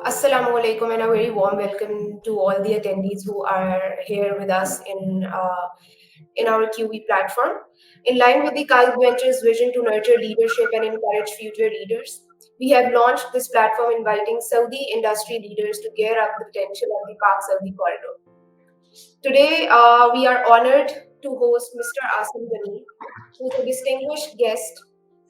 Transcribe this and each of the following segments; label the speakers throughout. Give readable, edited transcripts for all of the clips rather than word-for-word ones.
Speaker 1: Assalamu alaikum and a very warm welcome to all the attendees who are here with us in our QE platform. In line with the Quaid Ventures vision to nurture leadership and encourage future leaders, we have launched this platform inviting Saudi industry leaders to gear up the potential of the Pak-Saudi corridor. Today, we are honored to host Mr. Asim Ghani, who's a distinguished guest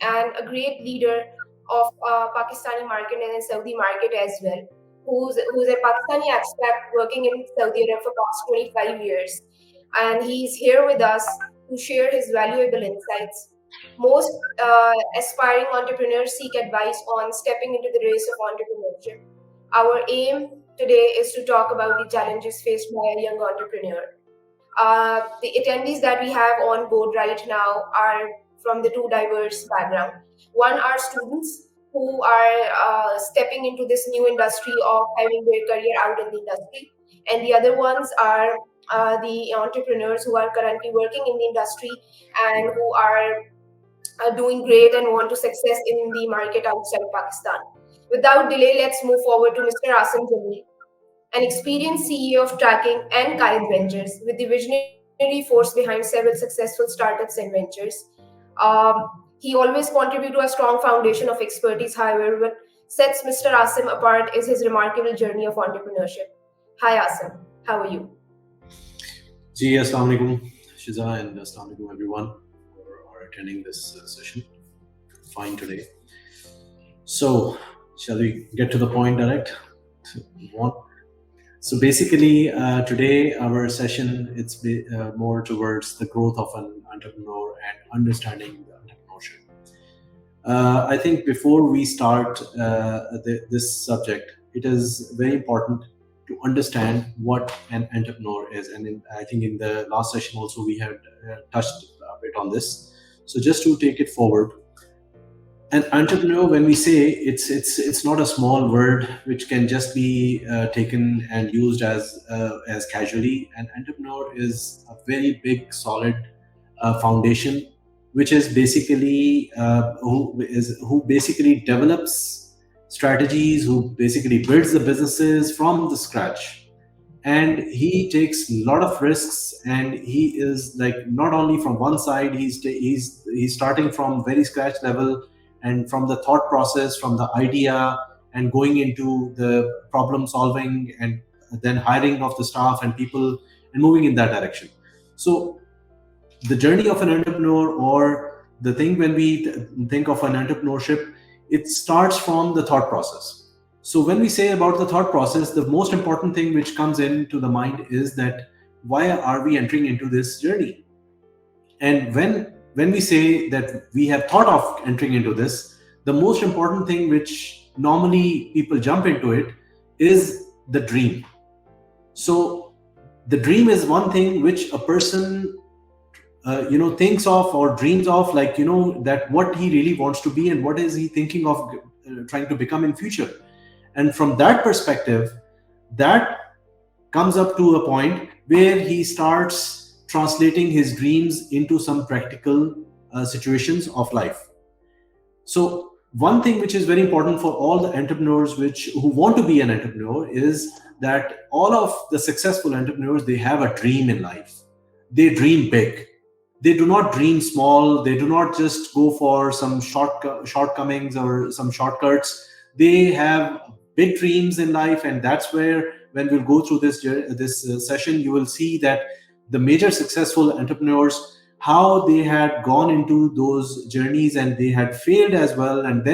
Speaker 1: and a great leader of Pakistani market and the Saudi market as well, who's a Pakistani expat working in Saudi Arabia for past 25 years. And he's here with us to share his valuable insights. Most aspiring entrepreneurs seek advice on stepping into the race of entrepreneurship. Our aim today is to talk about the challenges faced by a young entrepreneur. The attendees that we have on board right now are from the two diverse background. One are students who are stepping into this new industry of having their career out in the industry, and the other ones are the entrepreneurs who are currently working in the industry and who are doing great and want to success in the market outside Pakistan. Without delay, let's move forward to Mr. Asim Jamil, an experienced CEO of tracking and Quaid Ventures, with the visionary force behind several successful startups and ventures. He always contributes to a strong foundation of expertise. However, what sets Mr. Asim apart is his remarkable journey of entrepreneurship. Hi, Asim. How are you?
Speaker 2: Ji, Assalamu alaikum, Shiza, and Assalamu alaikum everyone who are attending this session. Fine today. So, shall we get to the point direct? So basically, today our session it's more towards the growth of an entrepreneur and understanding the entrepreneurship. I think before we start this subject, it is very important to understand what an entrepreneur is. And I think in the last session also we had touched a bit on this. So just to take it forward, an entrepreneur, when we say it's not a small word which can just be taken and used as casually. An entrepreneur is a very big, solid foundation, which is basically who basically develops strategies, who basically builds the businesses from the scratch, and he takes a lot of risks. And he is like not only from one side, he's starting from very scratch level, and from the thought process, from the idea, and going into the problem solving, and then hiring of the staff and people, and moving in that direction. So the journey of an entrepreneur, or the thing when we think of an entrepreneurship, it starts from the thought process. So when we say about the thought process, the most important thing which comes into the mind is that why are we entering into this journey? And when we say that we have thought of entering into this, the most important thing which normally people jump into it is the dream. So the dream is one thing which a person thinks of or dreams of, like, that what he really wants to be and what is he thinking of trying to become in future. And from that perspective, that comes up to a point where he starts translating his dreams into some practical situations of life. So one thing which is very important for all the entrepreneurs who want to be an entrepreneur is that all of the successful entrepreneurs, they have a dream in life. They dream big. They do not dream small. They do not just go for some shortcomings or some shortcuts. They have big dreams in life, and that's where, when we'll go through this session, you will see that the major successful entrepreneurs, how they had gone into those journeys and they had failed as well, and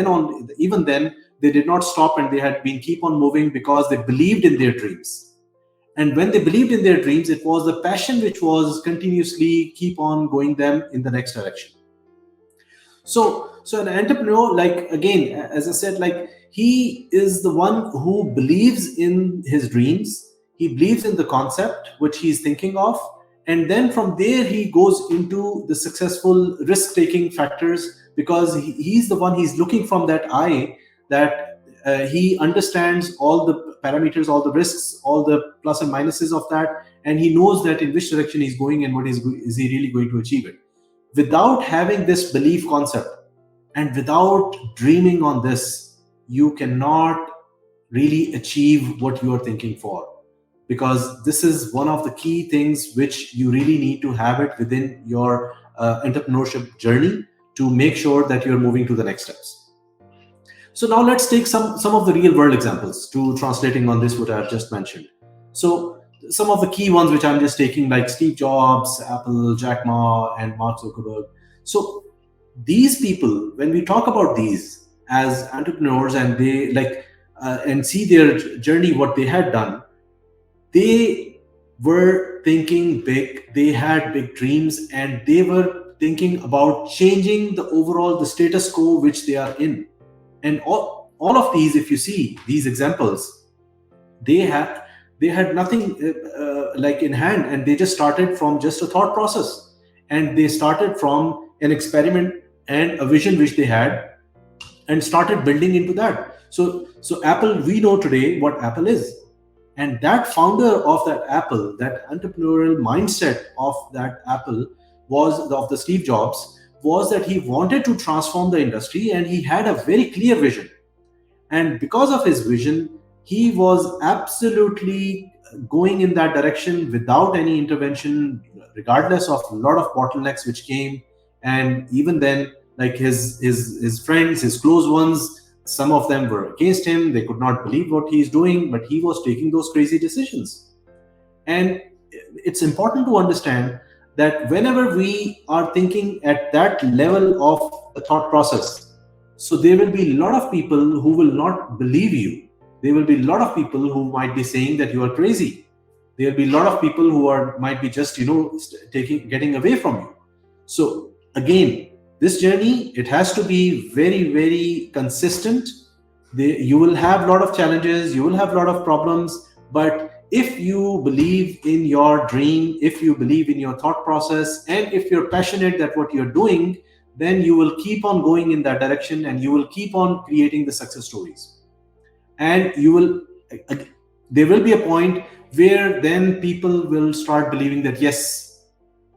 Speaker 2: even then they did not stop, and they had been keep on moving because they believed in their dreams. And when they believed in their dreams, it was the passion which was continuously keep on going them in the next direction. So an entrepreneur, like, again, as I said, like, he is the one who believes in his dreams. He believes in the concept which he's thinking of. And then from there, he goes into the successful risk-taking factors, because he's the one, he's looking from that eye, that he understands all the parameters, all the risks, all the plus and minuses of that. And he knows that in which direction he's going and what is he really going to achieve it. Without having this belief concept and without dreaming on this, you cannot really achieve what you are thinking for, because this is one of the key things which you really need to have it within your entrepreneurship journey to make sure that you're moving to the next steps. So now let's take some of the real world examples to translating on this what I've just mentioned. So some of the key ones which I'm just taking, like Steve Jobs, Apple, Jack Ma, and Mark Zuckerberg. So these people, when we talk about these as entrepreneurs, and they and see their journey, what they had done, they were thinking big, they had big dreams, and they were thinking about changing the overall the status quo which they are in. And all of these, if you see these examples, they had nothing in hand, and they just started from just a thought process, and they started from an experiment and a vision which they had, and started building into that. So Apple, we know today what Apple is. And that founder of that Apple, that entrepreneurial mindset of that Apple, was of the Steve Jobs, was that he wanted to transform the industry, and he had a very clear vision. And because of his vision, he was absolutely going in that direction without any intervention, regardless of a lot of bottlenecks which came. And even then, like his friends, his close ones, some of them were against him. They could not believe what he's doing, but he was taking those crazy decisions. And it's important to understand that whenever we are thinking at that level of the thought process, so there will be a lot of people who will not believe you. There will be a lot of people who might be saying that you are crazy. There will be a lot of people who might be just getting away from you. So again, this journey, it has to be very, very consistent. You will have a lot of challenges, you will have a lot of problems, but if you believe in your dream, if you believe in your thought process, and if you're passionate at what you're doing, then you will keep on going in that direction, and you will keep on creating the success stories. And there will be a point where then people will start believing that yes,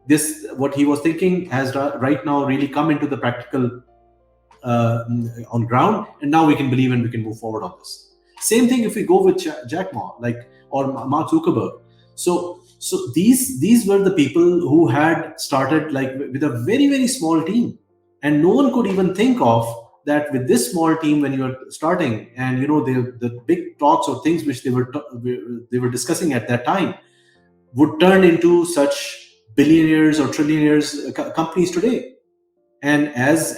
Speaker 2: this what he was thinking has right now really come into the practical on ground, and now we can believe and we can move forward on this. Same thing if we go with Jack Ma, or Mark Zuckerberg. So these were the people who had started with a very, very small team, and no one could even think of that with this small team when you are starting, and the big talks or things which they were discussing at that time would turn into such billionaires or trillionaires companies today. And as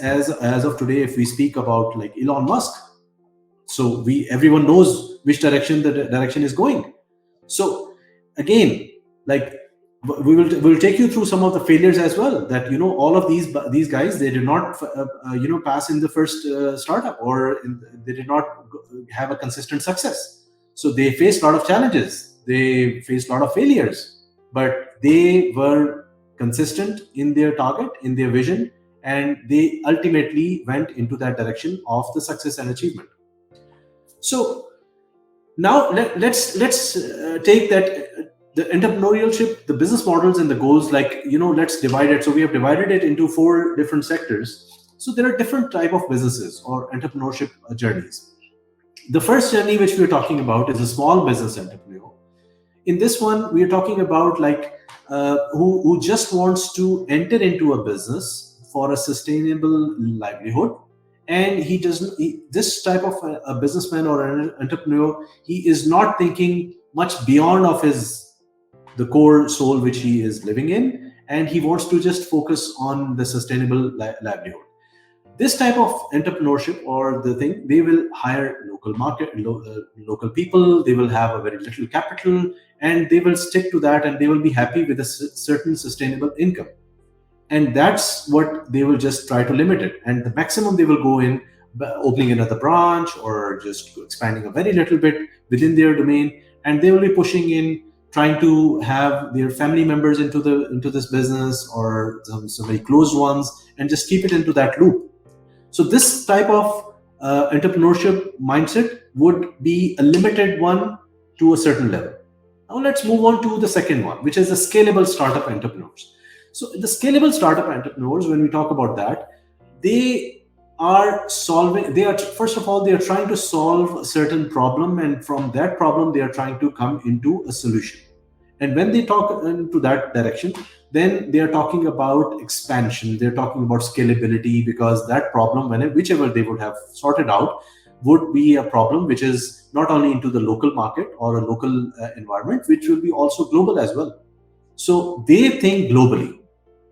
Speaker 2: of today, if we speak about Elon Musk, so everyone knows which direction the direction is going. So again, we'll take you through some of the failures as well, that all of these guys, they did not pass in the first startup, or they did not have a consistent success. So they faced a lot of challenges, they faced a lot of failures, but they were consistent in their target, in their vision, and they ultimately went into that direction of the success and achievement. So now let's take that the entrepreneurship, the business models and the goals, let's divide it. So we have divided it into 4 different sectors. So there are different type of businesses or entrepreneurship journeys. The first journey which we're talking about is a small business entrepreneur. In this one, we are talking about who just wants to enter into a business for a sustainable livelihood, and this type of a businessman or an entrepreneur, he is not thinking much beyond of the core soul which he is living in, and he wants to just focus on the sustainable livelihood. This type of entrepreneurship, or the thing, they will hire local people, they will have a very little capital, and they will stick to that, and they will be happy with a certain sustainable income. And that's what they will just try to limit it. And the maximum they will go in opening another branch, or just expanding a very little bit within their domain, and they will be pushing in, trying to have their family members into this business, or some very close ones, and just keep it into that loop. So this type of entrepreneurship mindset would be a limited one to a certain level. Now let's move on to the second one, which is the scalable startup entrepreneurs. So the scalable startup entrepreneurs, when we talk about that, they are solving, they are, first of all, they are trying to solve a certain problem, and from that problem they are trying to come into a solution. And when they talk into that direction, then they are talking about expansion, they're talking about scalability, because that problem, whichever they would have sorted out, would be a problem which is not only into the local market or a local environment, which will be also global as well. So they think globally,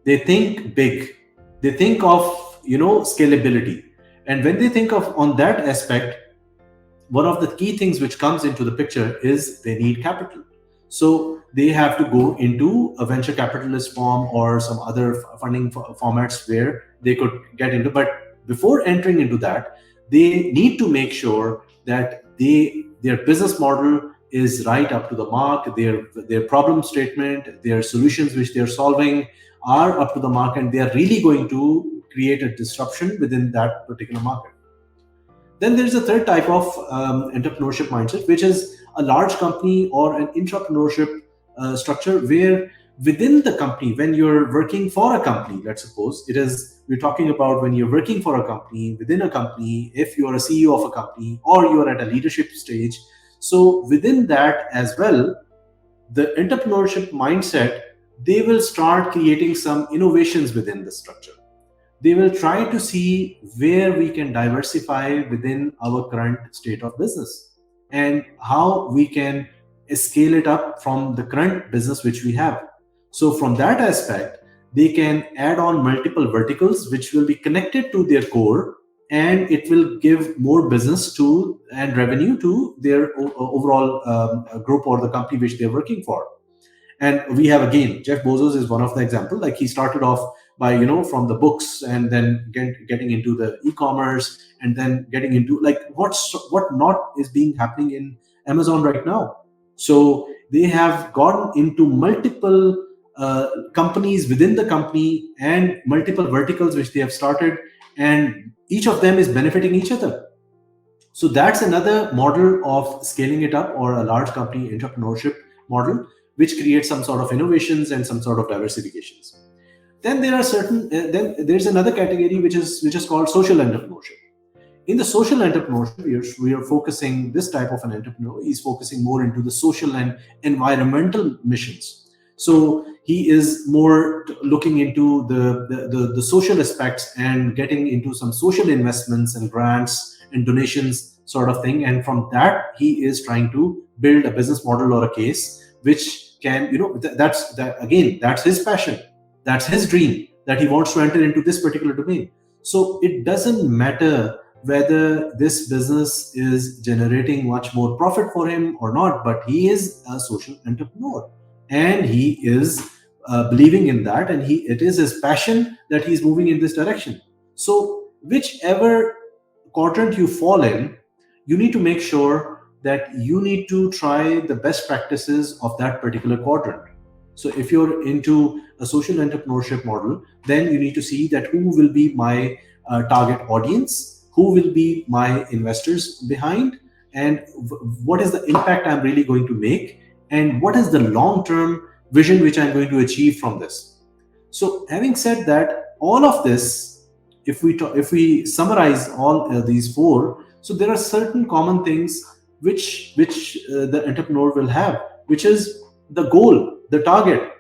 Speaker 2: they think big, they think of, scalability. And when they think of on that aspect, one of the key things which comes into the picture is they need capital. So they have to go into a venture capitalist form or some other funding formats where they could get into. But before entering into that, they need to make sure that their business model is right up to the mark, their problem statement, their solutions which they're solving are up to the mark, and they are really going to create a disruption within that particular market. Then there's a third type of entrepreneurship mindset, which is a large company or an entrepreneurship structure where within the company, when you're working for a company, let's suppose we're talking about when you're working for a company, within a company, if you're a CEO of a company or you're at a leadership stage. So within that as well, the entrepreneurship mindset, they will start creating some innovations within the structure. They will try to see where we can diversify within our current state of business and how we can scale it up from the current business which we have. So from that aspect, they can add on multiple verticals which will be connected to their core, and it will give more business to and revenue to their overall group or the company which they're working for. And we have, again, Jeff Bezos is one of the example. Like, he started off by, from the books, and then getting into the e-commerce, and then getting into like what not is being happening in Amazon right now. So they have gone into multiple companies within the company and multiple verticals which they have started, and each of them is benefiting each other. So that's another model of scaling it up, or a large company entrepreneurship model, which creates some sort of innovations and some sort of diversifications. Then there are then there's another category which is called social entrepreneurship. In the social entrepreneurship, we are focusing, this type of an entrepreneur is focusing more into the social and environmental missions. So he is more looking into the social aspects and getting into some social investments and grants and donations sort of thing. And from that, he is trying to build a business model or a case which can, that's his passion, that's his dream, that he wants to enter into this particular domain. So it doesn't matter whether this business is generating much more profit for him or not, but he is a social entrepreneur, and he is believing in that, and it is his passion that he's moving in this direction. So whichever quadrant you fall in, you need to make sure that you need to try the best practices of that particular quadrant. So if you're into a social entrepreneurship model, then you need to see that who will be my target audience, who will be my investors behind, and what is the impact I'm really going to make, and what is the long-term vision which I'm going to achieve from this. So having said that, all of this, if we summarize all these four, so there are certain common things which the entrepreneur will have, which is the goal, the target,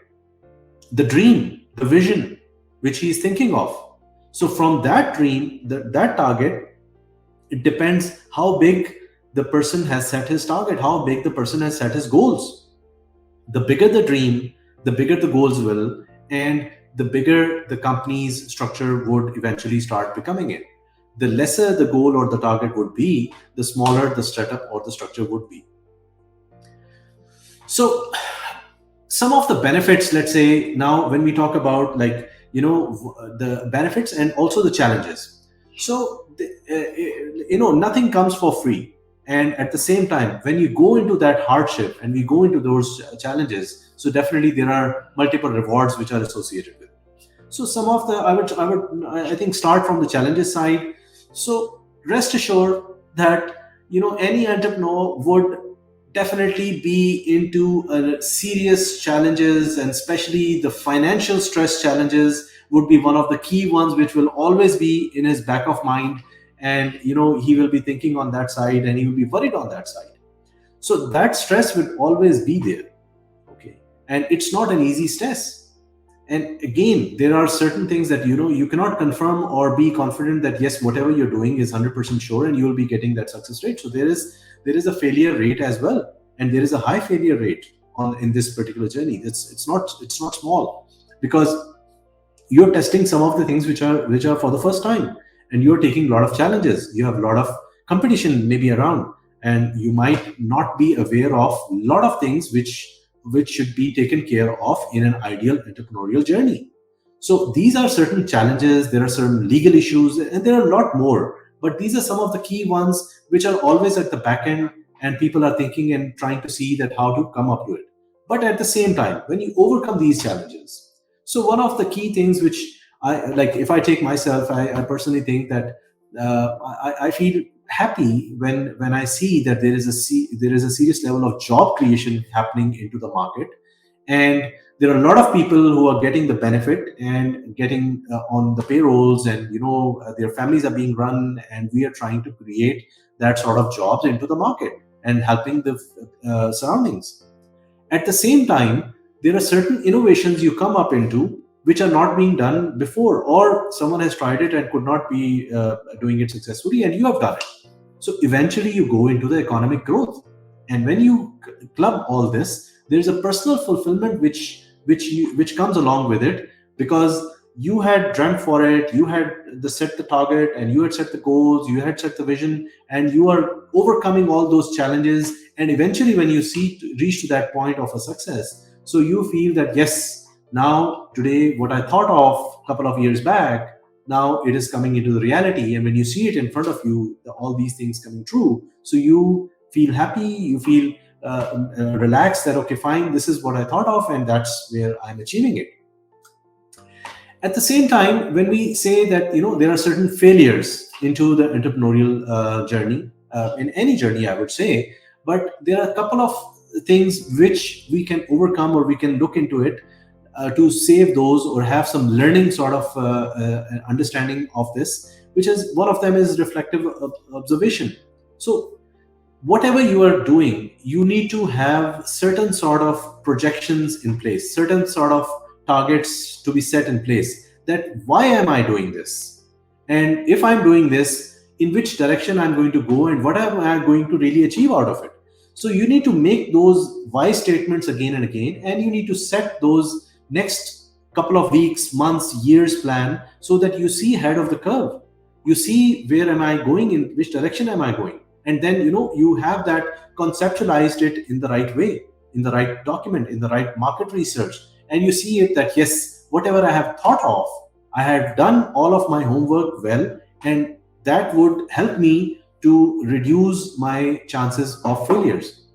Speaker 2: the dream, the vision which he is thinking of. So from that dream, that target, it depends how big the person has set his target, how big the person has set his goals. The bigger the dream, the bigger the goals will, and the bigger the company's structure would eventually start becoming it. The lesser the goal or the target would be, the smaller the setup or the structure would be. So some of the benefits, let's say, now when we talk about the benefits and also the challenges. So nothing comes for free, and at the same time, when you go into that hardship and we go into those challenges, so definitely there are multiple rewards which are associated with. So some of the I think start from the challenges side. So rest assured that any entrepreneur would definitely be into serious challenges, and especially the financial stress challenges would be one of the key ones which will always be in his back of mind. And he will be thinking on that side, and he will be worried on that side. So that stress will always be there. Okay. And it's not an easy stress. And again, there are certain things that you cannot confirm or be confident that yes, whatever you're doing is 100% sure and you will be getting that success rate. So there is a failure rate as well, and there is a high failure rate on in this particular journey. It's not small, because you're testing some of the things which are for the first time, and you're taking a lot of challenges. You have a lot of competition maybe around, and you might not be aware of a lot of things which should be taken care of in an ideal entrepreneurial journey. So these are certain challenges, there are certain legal issues, and there are a lot more, but these are some of the key ones which are always at the back end, and people are thinking and trying to see that how to come up to it. But at the same time, when you overcome these challenges, so one of the key things which I like, if I take myself, I personally think that I feel happy when I see that there is a serious level of job creation happening into the market, and there are a lot of people who are getting the benefit and getting on the payrolls, and their families are being run, and we are trying to create that sort of jobs into the market and helping the surroundings. At the same time, there are certain innovations you come up into which are not being done before, or someone has tried it and could not be doing it successfully, and you have done it. So eventually, you go into the economic growth, and when you club all this, there is a personal fulfillment which comes along with it, because you had dreamt for it, you had set the target, and you had set the goals, you had set the vision, and you are overcoming all those challenges. And eventually, when you reach to that point of a success, so you feel that yes, now today what I thought of a couple of years back, now it is coming into the reality. And when you see it in front of you, all these things coming true, so you feel happy, you feel relaxed, that okay, fine, this is what I thought of, and that's where I'm achieving it. At the same time, when we say that there are certain failures into the entrepreneurial journey, in any journey, I would say, but there are a couple of things which we can overcome, or we can look into it to save those, or have some learning sort of understanding of this, which is one of them is reflective observation. So whatever you are doing, you need to have certain sort of projections in place, certain sort of targets to be set in place, that why am I doing this, and if I'm doing this, in which direction I'm going to go, and what am I going to really achieve out of it. So you need to make those why statements again and again, and you need to set those next couple of weeks, months, years plan, so that you see ahead of the curve. You see where am I going, in which direction am I going, and then you have that conceptualized it in the right way, in the right document, in the right market research, and you see it that yes, whatever I have thought of, I have done all of my homework well, and that would help me to reduce my chances of failures.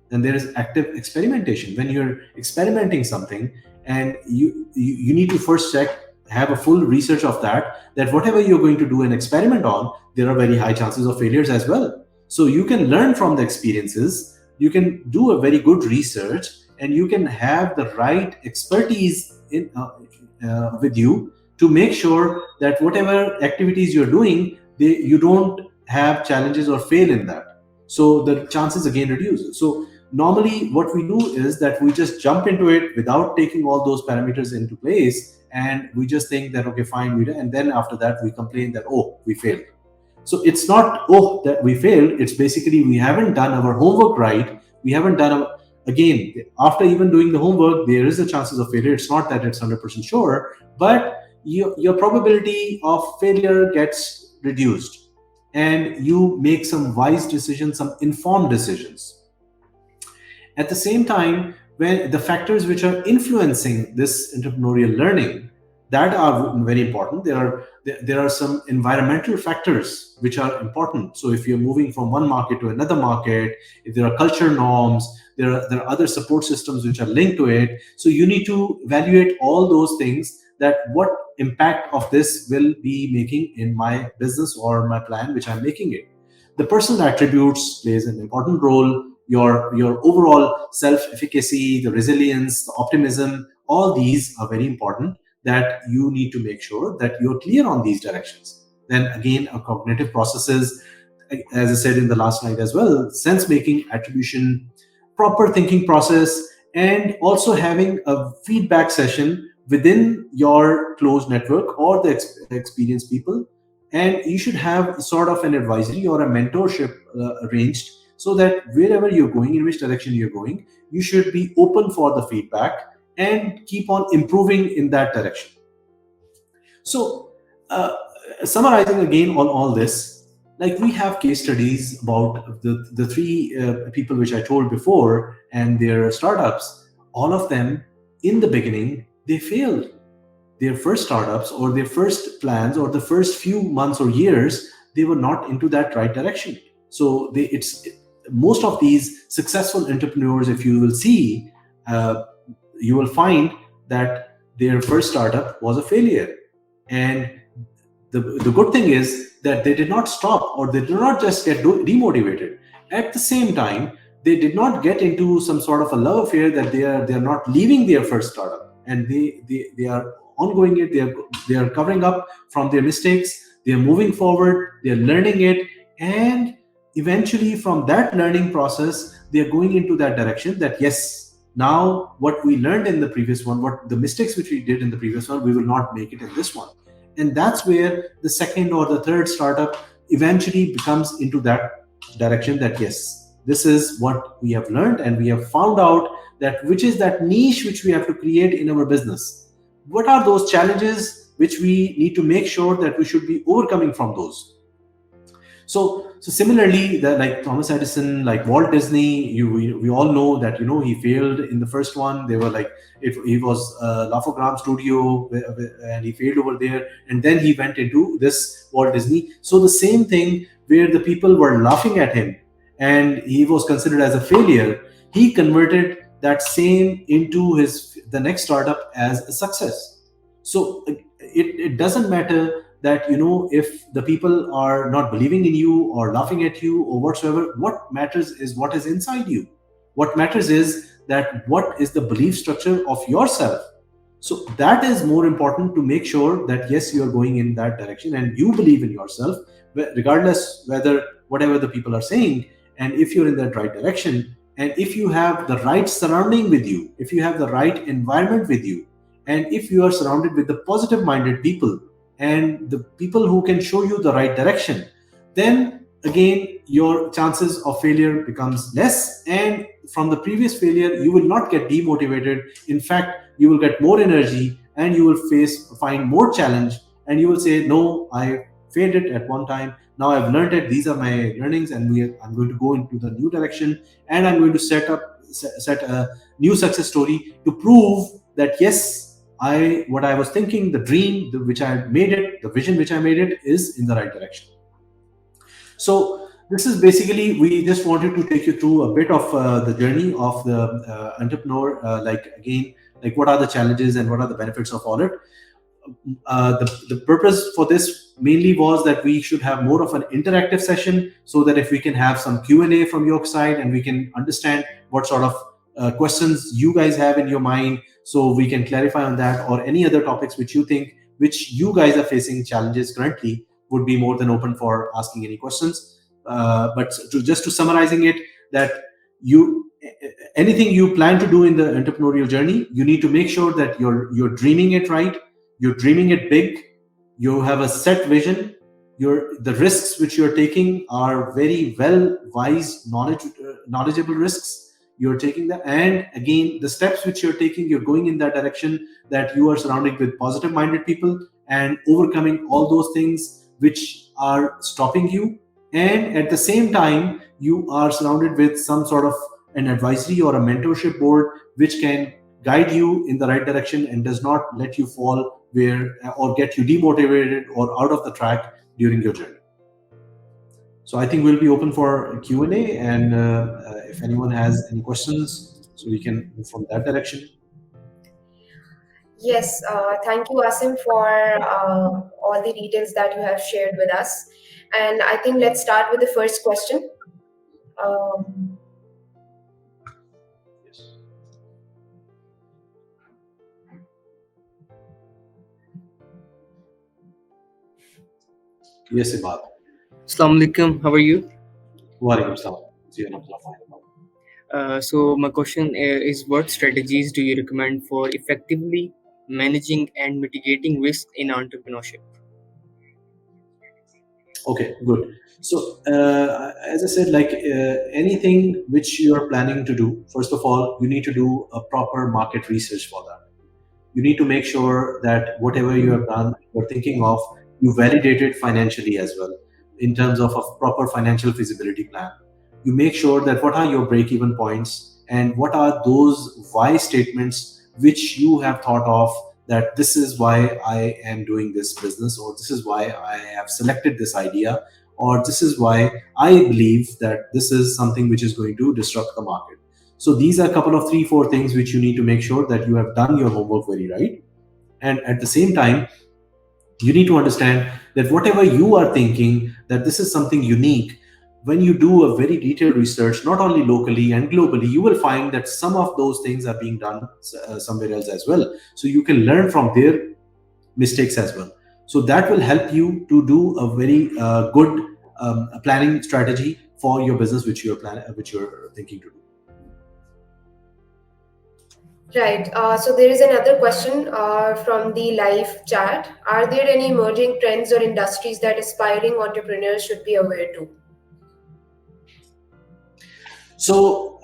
Speaker 2: Then there is active experimentation. When you're experimenting something, and you need to first check, have a full research of that whatever you're going to do an experiment on, there are very high chances of failures as well. So you can learn from the experiences, you can do a very good research, and you can have the right expertise with you to make sure that whatever activities you're doing, you don't have challenges or fail in that. So the chances again reduce. So normally what we do is that we just jump into it without taking all those parameters into place, and we just think that okay, fine, we do, and then after that we complain that oh, we failed. So it's not oh that we failed, it's basically we haven't done our homework right, we haven't done our, again, after even doing the homework, there is a chances of failure. It's not that it's 100% sure, but your probability of failure gets reduced, and you make some wise decisions, some informed decisions. At the same time, when the factors which are influencing this entrepreneurial learning, that are very important. There are some environmental factors which are important. So if you're moving from one market to another market, if there are culture norms, there are other support systems which are linked to it. So you need to evaluate all those things, that what impact of this will be making in my business or my plan which I'm making it. The personal attributes plays an important role. your overall self-efficacy, the resilience, the optimism. All these are very important, that you need to make sure that you're clear on these directions. Then again, a cognitive processes, as I said in the last slide as well, sense making, attribution, proper thinking process, and also having a feedback session within your close network or the experienced people. And you should have sort of an advisory or a mentorship arranged, so that wherever you're going, in which direction you're going, you should be open for the feedback and keep on improving in that direction. So, summarizing again on all this, like we have case studies about the three people which I told before and their startups. All of them, in the beginning, they failed. Their first startups or their first plans or the first few months or years, they were not into that right direction. So it's most of these successful entrepreneurs, if you will see, uh, you will find that their first startup was a failure. And the good thing is that they did not stop, or they did not just get demotivated. At the same time, they did not get into some sort of a love affair that they are not leaving their first startup, and they are ongoing it. They are covering up from their mistakes. They are moving forward. They are learning it, and eventually, from that learning process, they are going into that direction. That yes, now what we learned in the previous one, what the mistakes which we did in the previous one, we will not make it in this one. And that's where the second or the third startup eventually becomes into that direction, that yes, this is what we have learned, and we have found out that which is that niche which we have to create in our business. What are those challenges which we need to make sure that we should be overcoming from those? So similarly, like Thomas Edison, like Walt Disney, we all know that he failed in the first one. They were like, if he was Lafogram Studio, and he failed over there, and then he went into this Walt Disney. So the same thing, where the people were laughing at him and he was considered as a failure, he converted that same into the next startup as a success. So it doesn't matter that if the people are not believing in you or laughing at you or whatsoever. What matters is what is inside you. What matters is that what is the belief structure of yourself. So that is more important, to make sure that yes, you are going in that direction and you believe in yourself, regardless whether whatever the people are saying. And if you're in that right direction, and if you have the right surrounding with you, if you have the right environment with you, and if you are surrounded with the positive minded people and the people who can show you the right direction, then again your chances of failure becomes less. And from the previous failure, you will not get demotivated. In fact, you will get more energy, and you will find more challenge, and you will say, no, I failed it at one time, now I've learned it, these are my learnings, and I'm going to go into the new direction, and I'm going to set a new success story to prove that yes, what I was thinking, the dream which I made it, the vision which I made it, is in the right direction. So this is basically, we just wanted to take you through a bit of the journey of the entrepreneur. Like again, like what are the challenges and what are the benefits of all it. The purpose for this mainly was that we should have more of an interactive session, so that if we can have some Q&A from your side, and we can understand what sort of questions you guys have in your mind, so we can clarify on that, or any other topics which you think, which you guys are facing challenges currently, would be more than open for asking any questions. But just to summarizing it, that you anything you plan to do in the entrepreneurial journey, you need to make sure that you're dreaming it right, you're dreaming it big, you have a set vision, the risks which you're taking are very well wise, knowledgeable risks you're taking that. And again, the steps which you're taking, you're going in that direction, that you are surrounded with positive minded people and overcoming all those things which are stopping you. And at the same time, you are surrounded with some sort of an advisory or a mentorship board which can guide you in the right direction and does not let you fall where, or get you demotivated or out of the track during your journey. So I think we'll be open for Q&A, and if anyone has any questions, so we can move from that direction.
Speaker 1: Yes, thank you, Asim, for all the details that you have shared with us. And I think let's start with the first question. Um,
Speaker 2: Yes, Ibad.
Speaker 3: Assalamu alaikum. How are you?
Speaker 2: Walaikum salam. Ji, alhamdulillah, fine.
Speaker 3: So my question is, what strategies do you recommend for effectively managing and mitigating risk in entrepreneurship?
Speaker 2: Okay, good. So, as I said, like anything which you are planning to do, first of all, you need to do a proper market research for that. You need to make sure that whatever you have done, you're thinking of, you validate it financially as well, in terms of a proper financial feasibility plan. You make sure that what are your break even points and what are those why statements which you have thought of, that this is why I am doing this business, or this is why I have selected this idea, or this is why I believe that this is something which is going to disrupt the market. So these are a couple of three, four things which you need to make sure that you have done your homework very right. And at the same time, you need to understand that whatever you are thinking that this is something unique, when you do a very detailed research, not only locally and globally, you will find that some of those things are being done somewhere else as well. So you can learn from their mistakes as well. So that will help you to do a very good planning strategy for your business which which you're thinking to do.
Speaker 1: Right. So there is another question from the live chat. Are there any emerging trends or industries that aspiring entrepreneurs should be aware to?
Speaker 2: So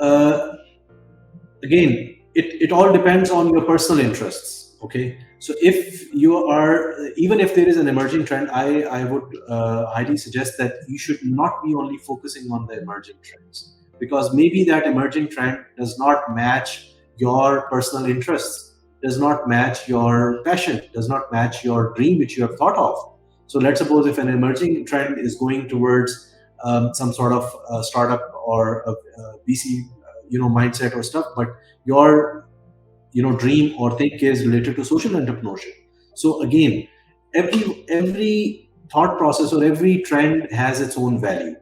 Speaker 2: again, it all depends on your personal interests. Okay, so if you are, even if there is an emerging trend, I would highly suggest that you should not be only focusing on the emerging trends, because maybe that emerging trend does not match your personal interests, does not match your passion, does not match your dream which you have thought of. So let's suppose if an emerging trend is going towards some sort of startup or a VC, mindset or stuff, but your dream or think is related to social entrepreneurship. So again, every thought process or every trend has its own value.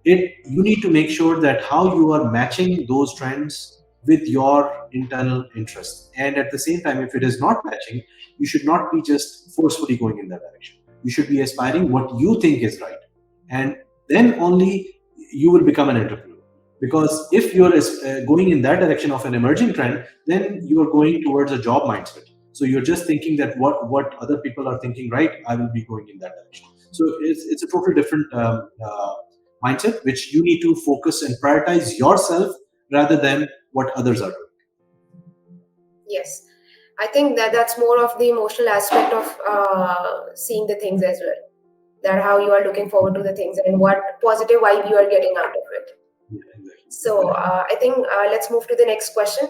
Speaker 2: You need to make sure that how you are matching those trends with your internal interests, and at the same time, if it is not matching, you should not be just forcefully going in that direction. You should be aspiring what you think is right, and then only you will become an entrepreneur. Because if you're going in that direction of an emerging trend, then you are going towards a job mindset. So you're just thinking that what other people are thinking, right, I will be going in that direction. So it's a totally different mindset which you need to focus and prioritize yourself rather than what others are doing.
Speaker 1: Yes. I think that that's more of the emotional aspect of seeing the things as well. That how you are looking forward to the things and what positive vibe you are getting out of it.
Speaker 2: Yeah, exactly.
Speaker 1: So I think let's move to the next question.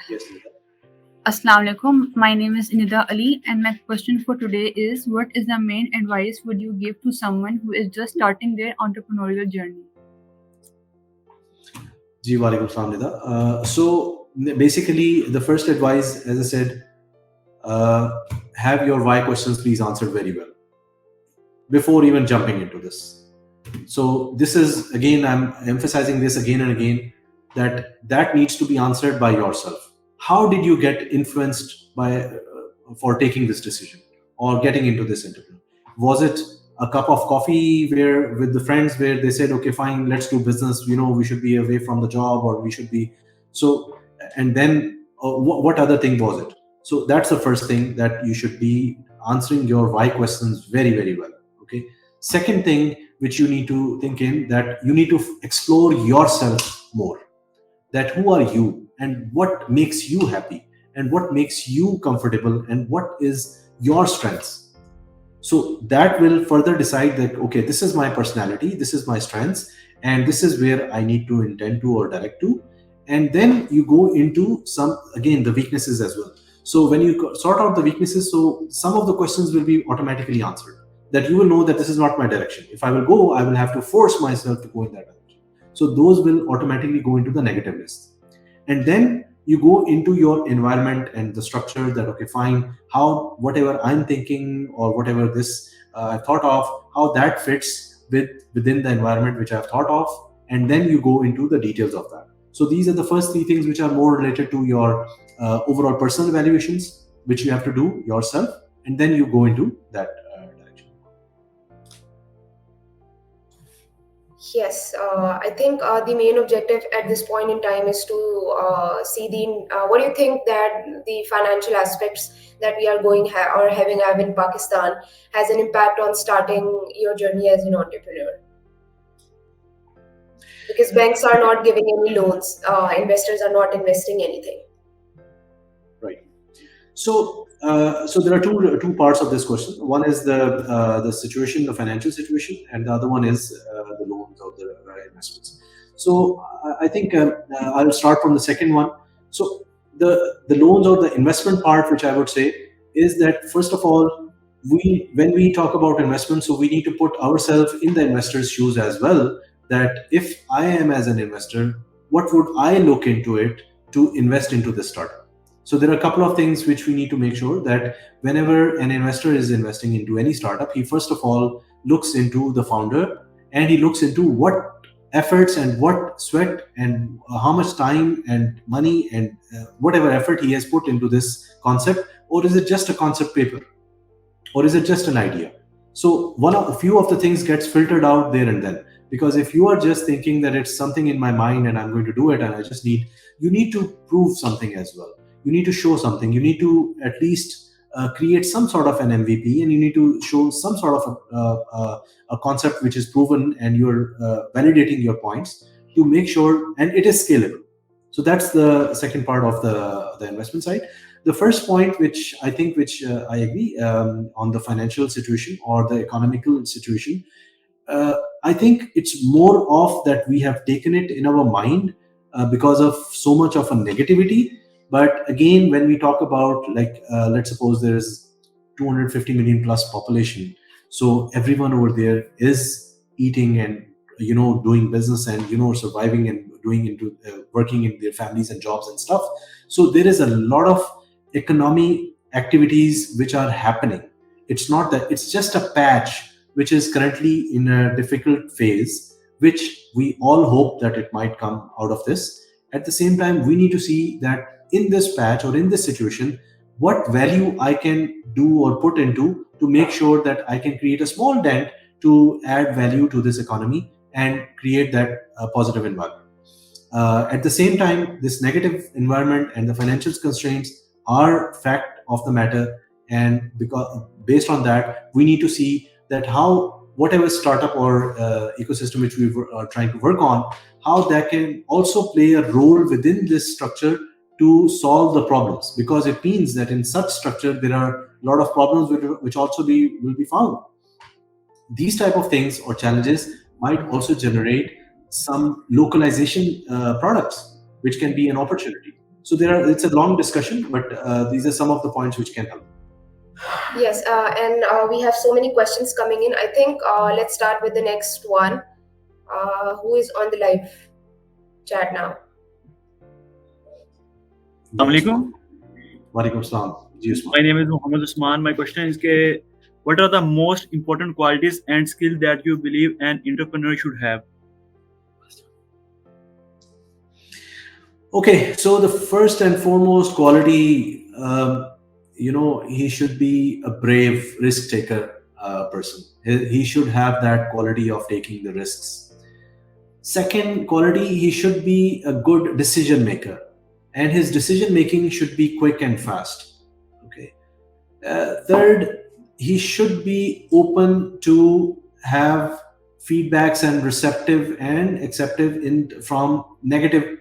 Speaker 2: Yes, Nita.
Speaker 4: Assalamu alaikum. My name is Nida Ali, and my question for today is: what is the main advice would you give to someone who is just starting their entrepreneurial journey?
Speaker 2: Ji, walaikum salam, Nida. So basically, the first advice, as I said, have your why questions please answered very well before even jumping into this. So this is, again, I'm emphasizing this again and again, that needs to be answered by yourself. How did you get influenced by for taking this decision or getting into this interview? Was it a cup of coffee where with the friends where they said, okay, fine, let's do business, we should be away from the job, or we should be so, and then what other thing was it? So that's the first thing, that you should be answering your why questions very, very well. Okay. Second thing which you need to think in, that you need to explore yourself more, that who are you and what makes you happy and what makes you comfortable and what is your strengths. So that will further decide that, okay, this is my personality, this is my strengths, and this is where I need to intend to or direct to. And then you go into some, again, the weaknesses as well. So when you sort out the weaknesses, so some of the questions will be automatically answered, that you will know that this is not my direction. If I will go, I will have to force myself to go in that direction. So those will automatically go into the negative list. And then you go into your environment and the structure, that, okay, fine, how whatever I'm thinking or whatever this I thought of, how that fits within the environment which I've thought of. And then you go into the details of that. So these are the first three things which are more related to your overall personal evaluations, which you have to do yourself. and then you go into that direction.
Speaker 1: Yes, I think the main objective at this point in time is to see what do you think that the financial aspects that we are or having have in Pakistan has an impact on starting your journey as an entrepreneur? Because banks are not giving any loans, investors are not investing anything.
Speaker 2: Right. So, so there are two parts of this question. One is the situation, the financial situation, and the other one is the loans or the investments. So, I think I'll start from the second one. So, the loans or the investment part, which I would say, is that first of all, when we talk about investment, so we need to put ourselves in the investor's shoes as well. That if I am as an investor, what would I look into it to invest into the startup? So there are a couple of things which we need to make sure that whenever an investor is investing into any startup, he first of all looks into the founder, and he looks into what efforts and what sweat and how much time and money and whatever effort he has put into this concept, or is it just a concept paper, or is it just an idea? So a few of the things gets filtered out there and then, because if you are just thinking that it's something in my mind and I'm going to do it and you need to prove something as well. You need to show something. You need to at least create some sort of an MVP, and you need to show some sort of a concept which is proven, and you're validating your points to make sure, and it is scalable. So that's the second part of the investment side. The first point, which I agree on the financial situation or the economical situation, I think it's more of that we have taken it in our mind because of so much of a negativity. But again, when we talk about let's suppose there is 250 million plus population, so everyone over there is eating and doing business and surviving and working in their families and jobs and stuff. So there is a lot of economy activities which are happening. It's not that it's just a patch which is currently in a difficult phase, which we all hope that it might come out of this. At the same time, we need to see that in this patch or in this situation, what value I can do or put into to make sure that I can create a small dent to add value to this economy and create that positive environment. At the same time, this negative environment and the financial constraints are fact of the matter, and because based on that, we need to see that how whatever startup or ecosystem which we are trying to work on, how that can also play a role within this structure to solve the problems, because it means that in such structure there are a lot of problems which also will be found. These type of things or challenges might also generate some localization products, which can be an opportunity. So it's a long discussion, but these are some of the points which can help.
Speaker 1: Yes, and we have so many questions coming in. I think let's start with the next one. Who is on the live chat now?
Speaker 5: Assalamualaikum.
Speaker 2: Walaikum Assalam.
Speaker 5: My name is Muhammad Usman. My question is, what are the most important qualities and skills that you believe an entrepreneur should have?
Speaker 2: Okay, so the first and foremost quality, he should be a brave risk taker person. He should have that quality of taking the risks. Second quality, he should be a good decision maker, and his decision making should be quick and fast. Okay. Third, he should be open to have feedbacks and receptive and acceptive from negative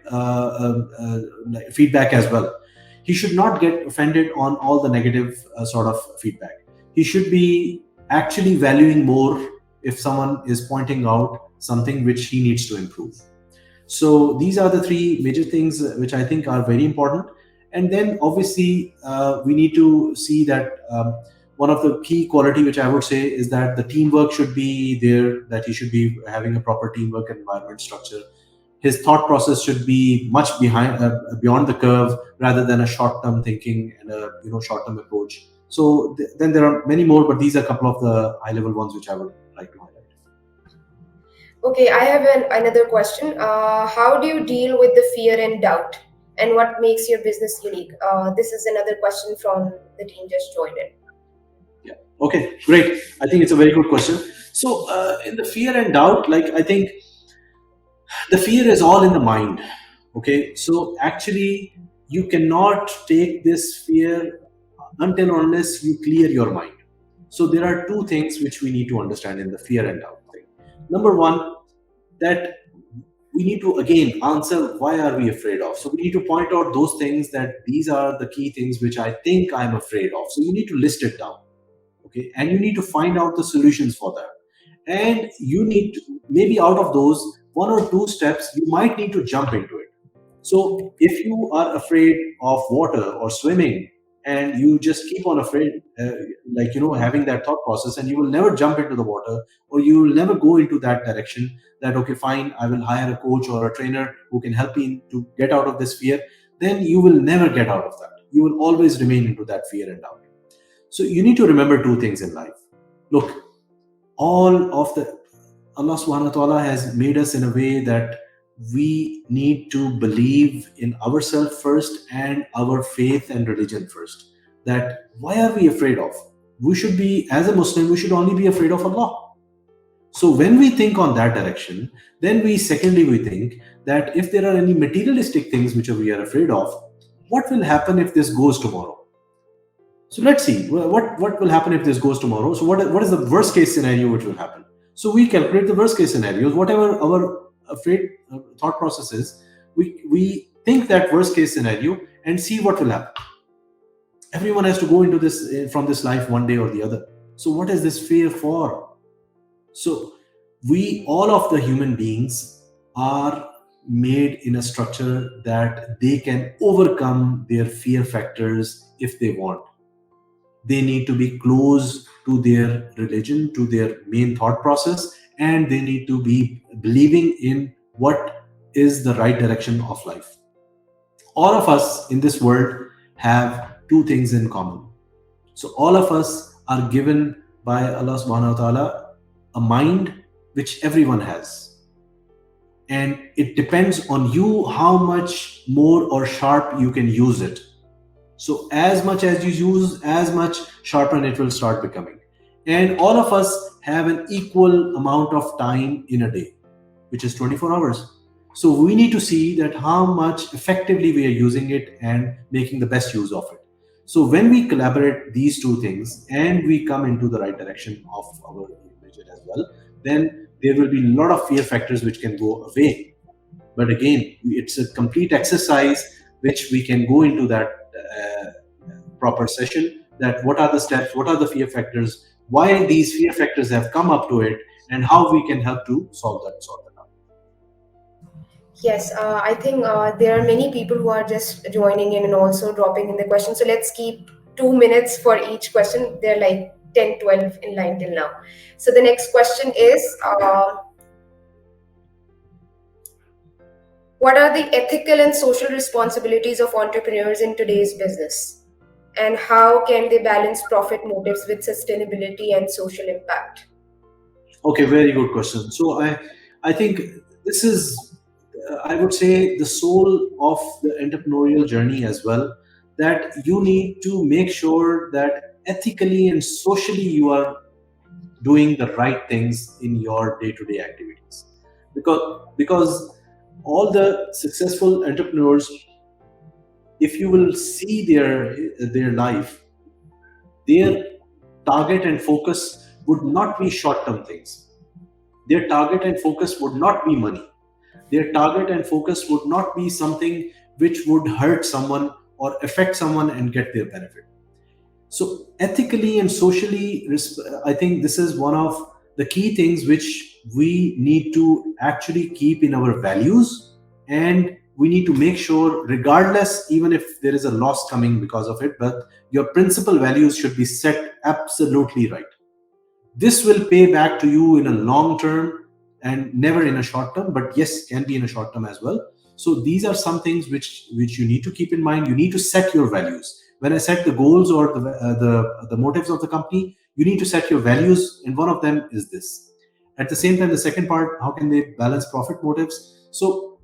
Speaker 2: feedback as well. He should not get offended on all the negative sort of feedback. He should be actually valuing more if someone is pointing out something which he needs to improve. So these are the three major things which I think are very important. And then obviously we need to see that one of the key quality which I would say is that the teamwork should be there, that he should be having a proper teamwork environment structure. His thought process should be much beyond the curve rather than a short-term thinking and a short-term approach. So then there are many more, but these are a couple of the high-level ones which I would like to highlight.
Speaker 1: Okay, I have another question. How do you deal with the fear and doubt, and what makes your business unique? This is another question from the team just joined in.
Speaker 2: Yeah. Okay, great. I think it's a very good question. So, in the fear and doubt, like I think the fear is all in the mind. Okay, so actually, you cannot take this fear until unless you clear your mind. So, there are two things which we need to understand in the fear and doubt thing. Number one, that we need to again answer why are we afraid of. So we need to point out those things that these are the key things which I think I'm afraid of. So you need to list it down, okay, and you need to find out the solutions for that. And you need to, maybe out of those one or two steps you might need to jump into it. So if you are afraid of water or swimming, and you just keep on afraid, having that thought process, and you will never jump into the water, or you will never go into that direction, that okay, fine, I will hire a coach or a trainer who can help me to get out of this fear, then you will never get out of that. You will always remain into that fear and doubt. So you need to remember two things in life. Look, all of the Allah subhanahu wa ta'ala has made us in a way that we need to believe in ourselves first and our faith and religion first. That why are we afraid of? We should be, as a Muslim, we should only be afraid of Allah. So when we think on that direction, then secondly we think that if there are any materialistic things which we are afraid of, what will happen if this goes tomorrow? So let's see what will happen if this goes tomorrow. So what is the worst case scenario which will happen? So we calculate the worst case scenarios, whatever our afraid thought process is. We think that worst case scenario and see what will happen. Everyone has to go into this from this life one day or the other. So what is this fear for? So all of the human beings are made in a structure that they can overcome their fear factors if they want. They need to be close to their religion, to their main thought process, and they need to be believing in what is the right direction of life. All of us in this world have two things in common. So all of us are given by Allah subhanahu wa ta'ala a mind which everyone has. And it depends on you how much more or sharp you can use it. So as much as you use, as much sharper it will start becoming. And all of us have an equal amount of time in a day, which is 24 hours. So we need to see that how much effectively we are using it and making the best use of it. So when we collaborate these two things and we come into the right direction of our religion as well, then there will be a lot of fear factors which can go away. But again, it's a complete exercise which we can go into that proper session, that what are the steps, what are the fear factors, why these fear factors have come up to it, and how we can help to solve that out.
Speaker 1: Yes, I think there are many people who are just joining in and also dropping in the question. So let's keep 2 minutes for each question. They're like 10, 12 in line till now. So the next question is, what are the ethical and social responsibilities of entrepreneurs in today's business? And how can they balance profit motives with sustainability and social impact?
Speaker 2: Okay, very good question. So I think this is, I would say, the soul of the entrepreneurial journey as well, that you need to make sure that ethically and socially you are doing the right things in your day-to-day activities. Because all the successful entrepreneurs, if you will see their life, their target and focus would not be short-term things. Their target and focus would not be money. Their target and focus would not be something which would hurt someone or affect someone and get their benefit. So ethically and socially, I think this is one of the key things which we need to actually keep in our values, and we need to make sure, regardless, even if there is a loss coming because of it, but your principal values should be set absolutely right. This will pay back to you in a long term and never in a short term, but yes, can be in a short term as well. So these are some things which you need to keep in mind. You need to set your values. When I set the goals or the motives of the company, you need to set your values, and one of them is this. At the same time, the second part, how can they balance profit motives? So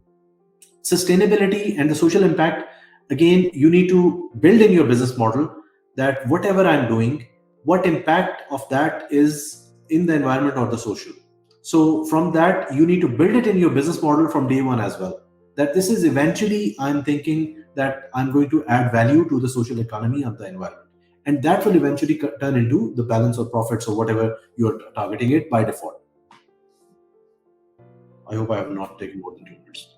Speaker 2: sustainability and the social impact, again, you need to build in your business model that whatever I'm doing, what impact of that is in the environment or the social. So from that, you need to build it in your business model from day one as well. That this is eventually, I'm thinking that I'm going to add value to the social economy of the environment. And that will eventually turn into the balance of profits or whatever you're targeting it by default. I hope I have not taken more than 2 minutes.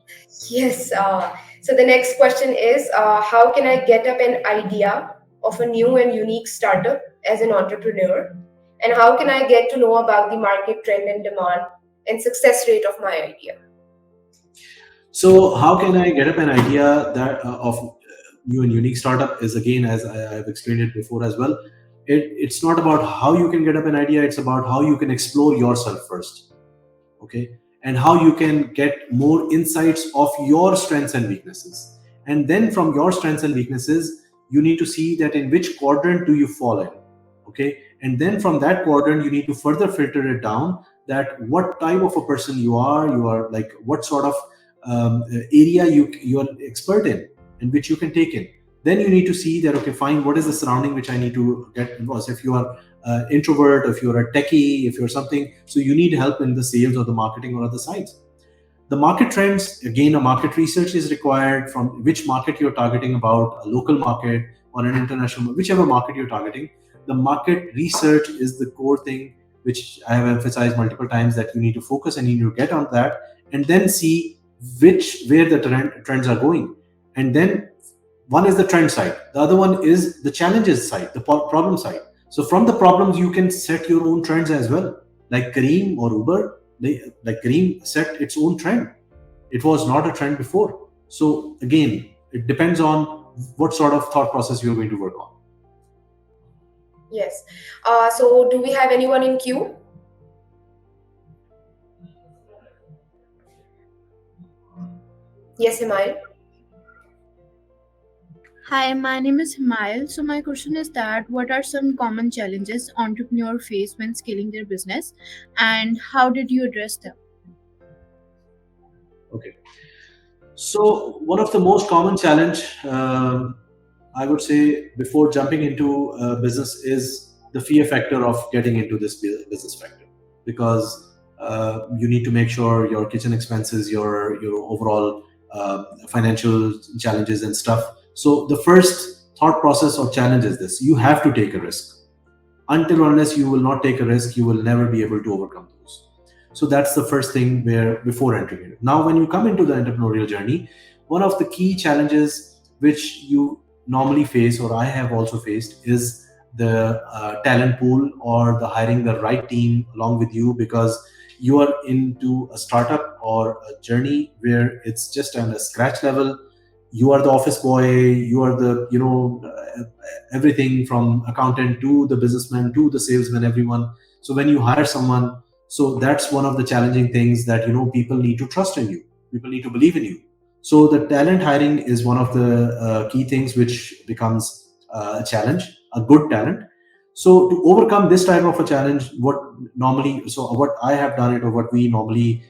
Speaker 1: Yes. So the next question is, how can I get up an idea of a new and unique startup as an entrepreneur? And how can I get to know about the market trend and demand and success rate of my idea?
Speaker 2: So how can I get up an idea that of new and unique startup is, again, as I've explained it before as well. It's not about how you can get up an idea. It's about how you can explore yourself first. Okay. And how you can get more insights of your strengths and weaknesses. And then from your strengths and weaknesses, you need to see that in which quadrant do you fall in. Okay. And then from that quadrant, you need to further filter it down, that what type of a person you are like what sort of area you are expert in and which you can take in. Then you need to see that, okay, fine, what is the surrounding which I need to get involved. If you are introvert, if you're a techie, if you're something, so you need help in the sales or the marketing or other sides. The market trends, again, a market research is required from which market you're targeting about, a local market or an international, whichever market you're targeting. The market research is the core thing which I have emphasized multiple times, that you need to focus and you need to get on that and then see where the trends are going. And then one is the trend side, the other one is the challenges side, the problem side. So from the problems, you can set your own trends as well. Like Kareem or Uber, like Kareem set its own trend. It was not a trend before. So again, it depends on what sort of thought process you're going to work on.
Speaker 1: Yes. So do we have anyone in queue? Yes, Himal.
Speaker 6: Hi, my name is Himayal. So my question is that what are some common challenges entrepreneurs face when scaling their business, and how did you address them?
Speaker 2: Okay. So one of the most common challenge, I would say, before jumping into business is the fear factor of getting into this business factor, because you need to make sure your kitchen expenses, your overall financial challenges and stuff. So the first thought process or challenge is this: you have to take a risk. Until unless you will not take a risk, you will never be able to overcome those. So that's the first thing where before entering it. Now, when you come into the entrepreneurial journey, one of the key challenges which you normally face, or I have also faced, is the talent pool or the hiring the right team along with you, because you are into a startup or a journey where it's just on a scratch level. You are the office boy, you are the everything from accountant to the businessman to the salesman, everyone. So when you hire someone, so that's one of the challenging things, that people need to trust in you, people need to believe in you. So the talent hiring is one of the key things which becomes a challenge, a good talent. So to overcome this type of a challenge, what I have done it, or what we normally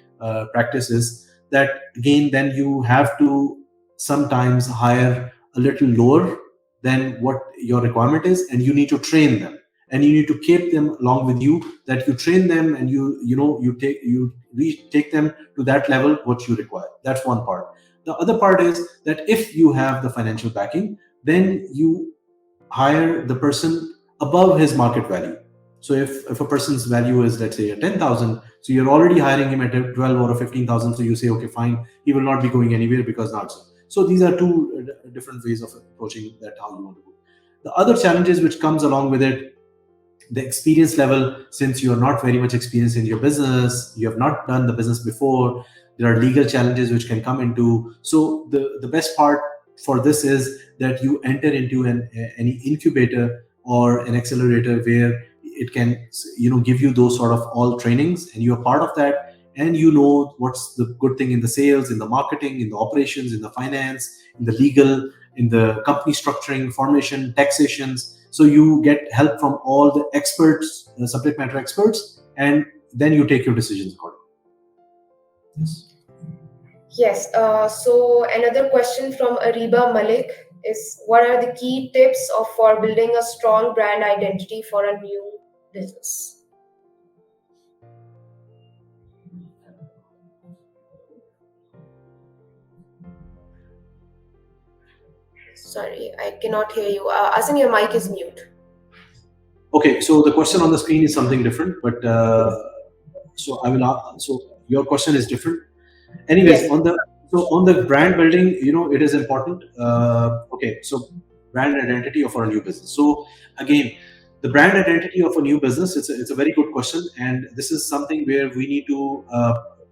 Speaker 2: practice, is that, again, then you have to sometimes hire a little lower than what your requirement is, and you need to train them, and you need to keep them along with you, that you train them and you take them to that level what you require. That's one part. The other part is that if you have the financial backing, then you hire the person above his market value. So if a person's value is, let's say, a 10,000, so you're already hiring him at a 12 or a 15,000, so you say, okay, fine, he will not be going anywhere because not so. So these are two different ways of approaching that, how you want to go. The other challenges which comes along with it, the experience level. Since you are not very much experienced in your business, you have not done the business before, there are legal challenges which can come into. So the best part for this is that you enter into any incubator or an accelerator where it can give you those sort of all trainings, and you're part of that, and what's the good thing in the sales, in the marketing, in the operations, in the finance, in the legal, in the company structuring, formation, taxations. So you get help from all the experts, subject matter experts, and then you take your decisions accordingly. Yes.
Speaker 1: Yes. So another question from Ariba Malik. is what are the key tips for building a strong brand identity for a new business? Sorry, I cannot hear you. Asin, your mic is mute.
Speaker 2: Okay, so the question on the screen is something different, but so I will. So your question is different. Anyways,
Speaker 1: Yes.
Speaker 2: on the brand building, it is important. Okay, so brand identity for a new business. So again, the brand identity of a new business, it's a very good question, and this is something where we need to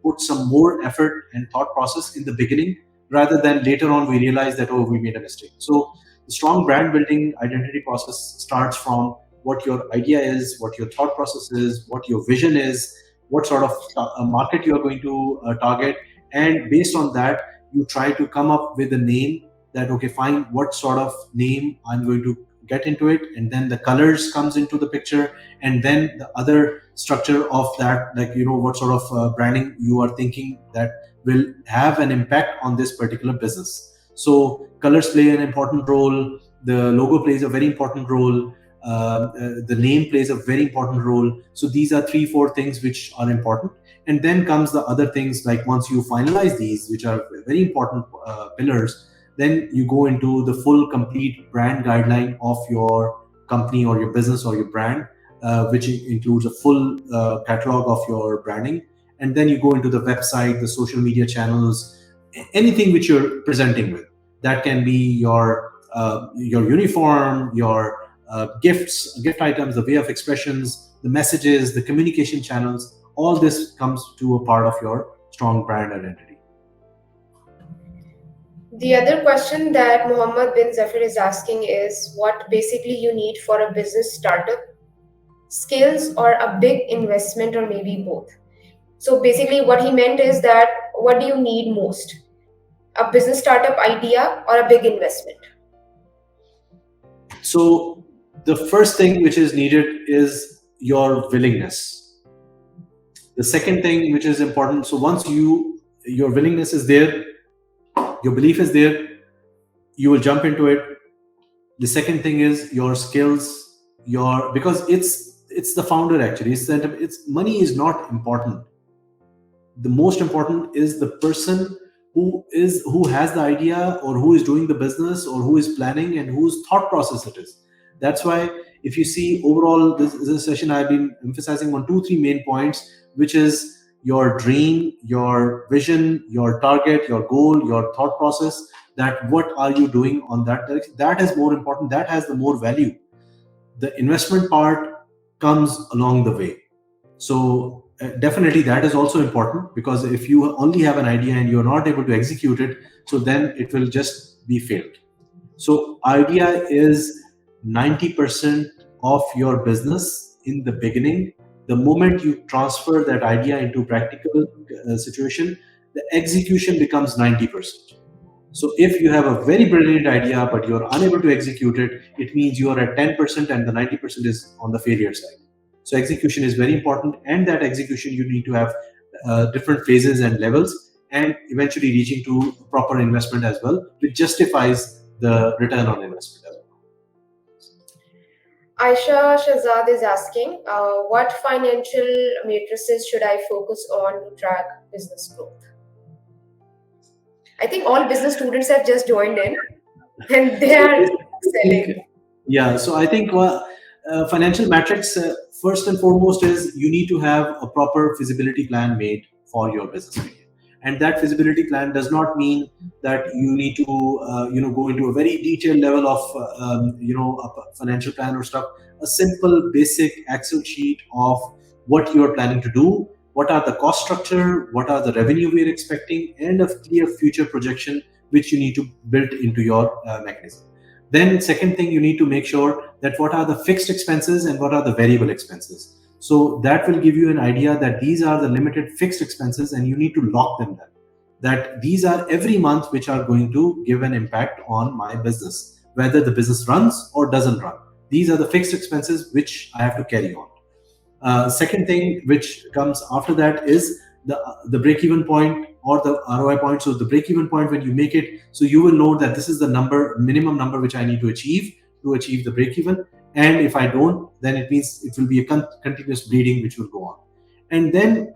Speaker 2: put some more effort and thought process in the beginning, rather than later on we realize that, oh, we made a mistake. So the strong brand building identity process starts from what your idea is, what your thought process is, what your vision is, what sort of market you are going to target, and based on that you try to come up with a name that, okay, fine, what sort of name I'm going to get into it, and then the colors comes into the picture, and then the other structure of that, like what sort of branding you are thinking that will have an impact on this particular business. So colors play an important role, the logo plays a very important role, the name plays a very important role. So these are 3-4 things which are important, and then comes the other things, like once you finalize these, which are very important pillars, then you go into the full complete brand guideline of your company or your business or your brand, which includes a full catalog of your branding, and then you go into the website, the social media channels, anything which you're presenting with. That can be your uniform, your gift items, the way of expressions, the messages, the communication channels. All this comes to a part of your strong brand identity.
Speaker 1: The other question that Muhammad bin Zafir is asking is what basically you need for a business startup, skills or a big investment, or maybe both. So basically what he meant is that what do you need most? A business startup idea or a big investment?
Speaker 2: So the first thing which is needed is your willingness. The second thing which is important, so once your willingness is there, your belief is there, you will jump into it. The second thing is your skills, because it's the founder actually. It's money is not important. The most important is the person who has the idea, or who is doing the business, or who is planning, and whose thought process it is. That's why if you see overall this session, I've been emphasizing on 2-3 main points, which is your dream, your vision, your target, your goal, your thought process, that what are you doing on that direction. That is more important, that has the more value. The investment part comes along the way. So definitely that is also important, because if you only have an idea and you're not able to execute it, so then it will just be failed. So idea is 90% of your business in the beginning. The moment you transfer that idea into practical situation, the execution becomes 90%. So if you have a very brilliant idea but you're unable to execute it, it means you are at 10% and the 90% is on the failure side. So execution is very important, and that execution you need to have different phases and levels, and eventually reaching to proper investment as well, which justifies the return on investment as well.
Speaker 1: Aisha Shahzad is asking, what financial matrices should I focus on to track business growth? I think all business students have just joined in and they are selling.
Speaker 2: Yeah, so I think financial metrics, first and foremost, is you need to have a proper feasibility plan made for your business idea. And that feasibility plan does not mean that you need to go into a very detailed level of a financial plan or stuff. A simple basic Excel sheet of what you are planning to do, what are the cost structure, what are the revenue we are expecting, and a clear future projection which you need to build into your mechanism. Then second thing, you need to make sure that what are the fixed expenses and what are the variable expenses. So that will give you an idea that these are the limited fixed expenses, and you need to lock them down. That these are every month which are going to give an impact on my business, whether the business runs or doesn't run. These are the fixed expenses which I have to carry on. Second thing which comes after that is the break-even point, or the ROI point, so the break-even point when you make it, so you will know that this is the minimum number which I need to achieve the break-even. And if I don't, then it means it will be a continuous bleeding which will go on. And then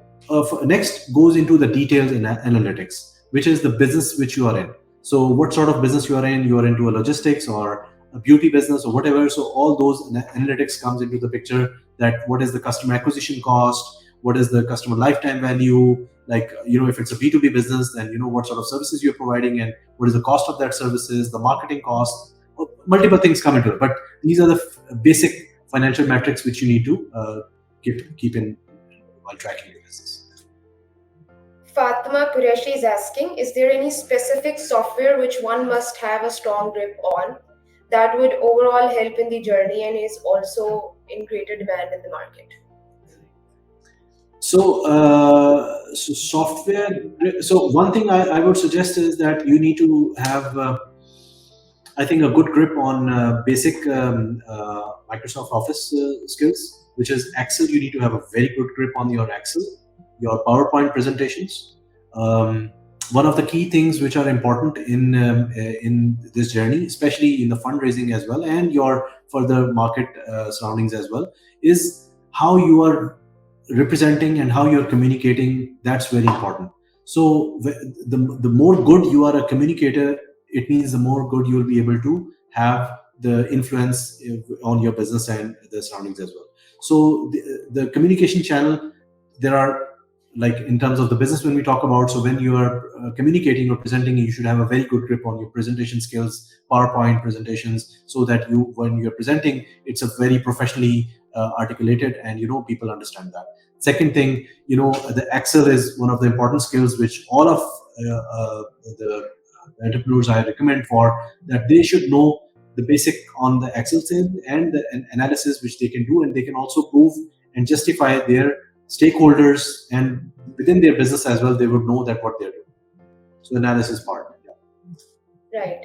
Speaker 2: next goes into the details in analytics, which is the business which you are in. So what sort of business you are in? You are into a logistics or a beauty business or whatever. So all those analytics comes into the picture, that what is the customer acquisition cost, what is the customer lifetime value, like, if it's a B2B business, then what sort of services you're providing and what is the cost of that services, the marketing cost, multiple things come into it. But these are the basic financial metrics which you need to keep in while tracking your business.
Speaker 1: Fatima Qureshi is asking, is there any specific software which one must have a strong grip on that would overall help in the journey and is also in greater demand in the market?
Speaker 2: So software. So one thing I would suggest is that you need to have, I think, a good grip on basic Microsoft Office skills, which is Excel. You need to have a very good grip on your Excel, your PowerPoint presentations. One of the key things which are important in this journey, especially in the fundraising as well, and your further market surroundings as well, is how you are representing and how you're communicating. That's very important. So the more good you are a communicator, it means the more good you will be able to have the influence on your business and the surroundings as well. So the communication channel, there are, like, in terms of the business when we talk about, so when you are communicating or presenting, you should have a very good grip on your presentation skills, PowerPoint presentations, so that when you're presenting, it's a very professionally articulated, and people understand that. Second thing, the Excel is one of the important skills which all of the entrepreneurs I recommend for, that they should know the basic on the Excel side and the analysis which they can do, and they can also prove and justify their stakeholders, and within their business as well, they would know that what they're doing. So analysis part. Yeah.
Speaker 1: Right.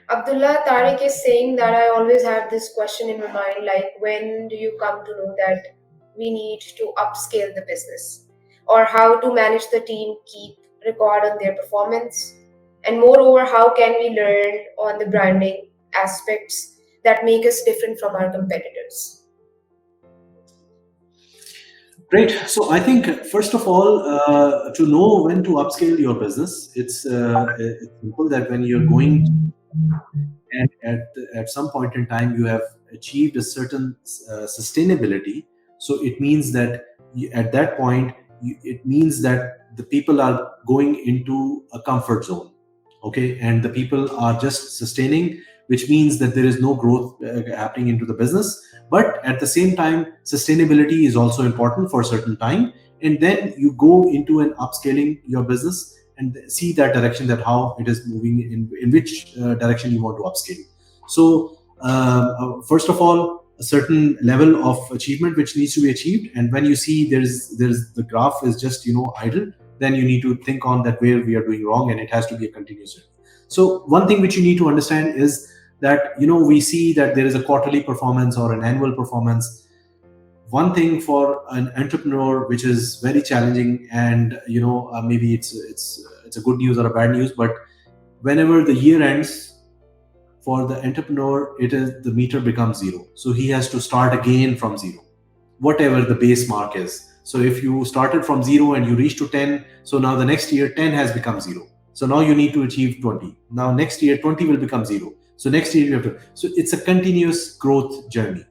Speaker 1: Abdullah Tariq is saying that I always have this question in my mind, like, when do you come to know that we need to upscale the business, or how to manage the team, keep record on their performance, and moreover, how can we learn on the branding aspects that make us different from our competitors?
Speaker 2: Great. So I think, first of all, to know when to upscale your business, it's simple that when you're going and at some point in time you have achieved a certain sustainability. So it means that at that point, it means that the people are going into a comfort zone. Okay, and the people are just sustaining, which means that there is no growth happening into the business. But at the same time, sustainability is also important for a certain time, and then you go into an upscaling your business and see that direction, that how it is moving, in which direction you want to upscale. So first of all, a certain level of achievement which needs to be achieved, and when you see there's the graph is just idle, then you need to think on that where we are doing wrong, and it has to be a continuous journey. So one thing which you need to understand is that we see that there is a quarterly performance or an annual performance. One thing for an entrepreneur which is very challenging, and maybe it's a good news or a bad news, but whenever the year ends, for the entrepreneur, the meter becomes zero. So he has to start again from zero, whatever the base mark is. So if you started from zero and you reached to 10, so now the next year 10 has become zero. So now you need to achieve 20. Now next year 20 will become zero. So next year you have to. So it's a continuous growth journey.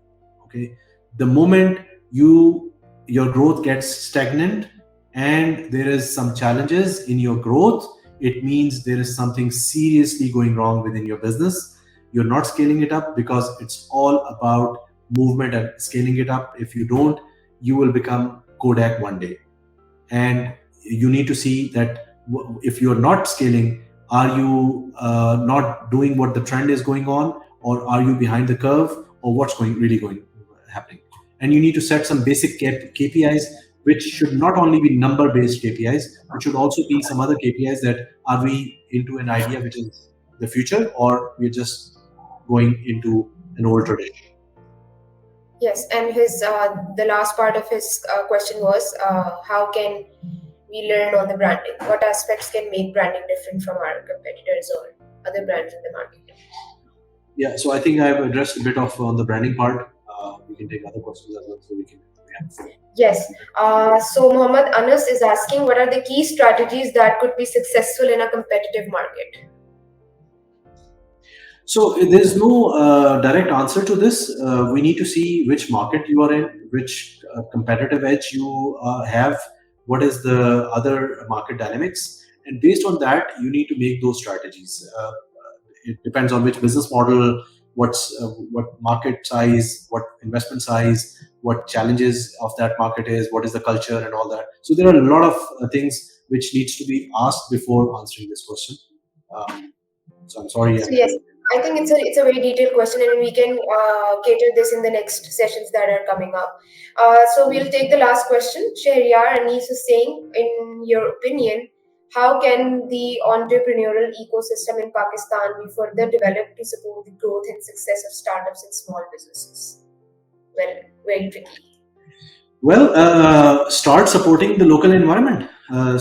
Speaker 2: Okay. The moment your growth gets stagnant and there is some challenges in your growth, it means there is something seriously going wrong within your business. You're not scaling it up, because it's all about movement and scaling it up. If you don't, you will become Kodak one day. And you need to see that if you're not scaling, are you not doing what the trend is going on, or are you behind the curve, or what's happening? And you need to set some basic KPIs, which should not only be number-based KPIs, it should also be some other KPIs, that are we into an idea which is the future, or we're just going into an old tradition.
Speaker 1: Yes, and the last part of his question was, how can we learn on the branding? What aspects can make branding different from our competitors or other brands in the market?
Speaker 2: Yeah, so I think I've addressed a bit of on the branding part. We can take other questions as well, so we can.
Speaker 1: Yes. So Muhammad Anas is asking, what are the key strategies that could be successful in a competitive market?
Speaker 2: So there's no direct answer to this. We need to see which market you are in, which competitive edge you have, what is the other market dynamics, and based on that, you need to make those strategies. It depends on which business model, what market size, what investment size, what challenges of that market is, what is the culture, and all that. So there are a lot of things which needs to be asked before answering this question. So I'm sorry.
Speaker 1: So yes, I think it's a very detailed question, and we can cater this in the next sessions that are coming up. So we'll take the last question. Shahryar Anis is saying, in your opinion, how can the entrepreneurial ecosystem in Pakistan be further developed to support the growth and success of startups and small businesses? Well, very tricky.
Speaker 2: Well, start supporting the local environment.